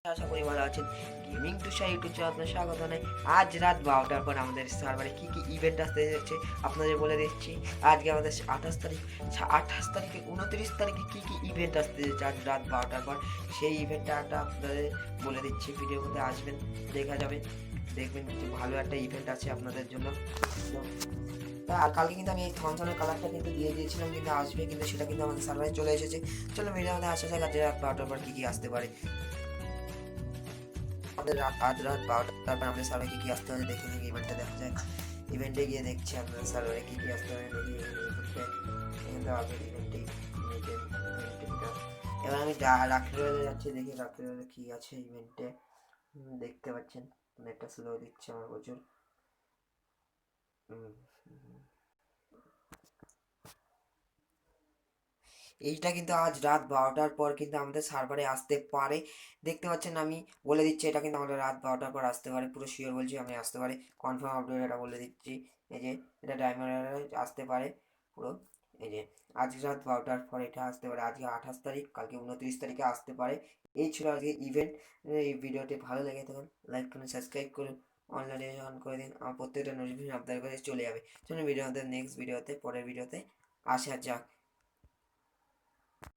আশা করি ভালো আছেন। গেমিং তুষার ইউটিউব চ্যানেলে আপনাদের স্বাগত জানাই। আজ রাত 12টার পর আমাদের সার্ভারে কি ইভেন্ট আসতে যাচ্ছে আপনাদের বলে দিচ্ছি। আজকে আমাদের 28 তারিখে 29 তারিখে কি ইভেন্ট আসতে যাচ্ছে আজ রাত 12টার পর, সেই ইভেন্টটা আপনাদের বলে দিচ্ছি। ভিডিওর মধ্যে আসবেন, দেখা যাবে, দেখবেন ভালো একটা ইভেন্ট আছে আপনাদের জন্য। আর কালকে কিন্তু আমি এই থমথমের কালারটা কিন্তু দিয়ে দিয়েছিলাম, কিন্তু আসবে, কিন্তু সেটা কিন্তু আমাদের সার্ভারে চলে এসেছে। চলো ভিডিও আমাদের আসা যাক আজ রাত 12টার পর কি আসতে পারে। আমাদের আজ রাত 12টার পর আমাদের সার্ভারে কি আসতে হবে দেখে নিই, ইভেন্টটা দেখা যায়। ইভেন্টে গিয়ে দেখছি আপনাদের সার্ভারে কি আসতে হবে, দেখি ইভেন্টে এখানে আগে ইভেন্টে এবার আমি রাখি রোলে যাচ্ছি, দেখি রাখি রোলে কি আছে ইভেন্টে। দেখতে পাচ্ছেন নেটটা স্লো দিচ্ছে আমার প্রচুর। এইটা কিন্তু আজ রাত 12টার পর কিন্তু আমাদের সার্ভারে আসতে পারে। দেখতে পাচ্ছেন, আমি বলে দিচ্ছি এটা কিন্তু আমাদের রাত 12টার পর আসতে পারে, পুরো শিওর বলছি, আমি আসতে পারে, কনফার্ম আপডেট এটা বলে দিচ্ছি। এই যে এটা ডায়মন্ড আসতে পারে পুরো। এই যে আজ রাত 12টার পর এটা আসতে পারে, আজকে 28 তারিখ, কালকে 29 তারিখে আসতে পারে। এই ছিল আজকে ইভেন্ট। এই ভিডিওটি ভালো লেগে থাকুন, লাইক করুন, সাবস্ক্রাইব করুন, অনলাইনে অন করে দিন, আমার প্রত্যেকটা নোটিফিকেশন আপনাদের কাছে চলে যাবে। চলুন ভিডিওতে নেক্সট ভিডিওতে, পরের ভিডিওতে আসা যাক।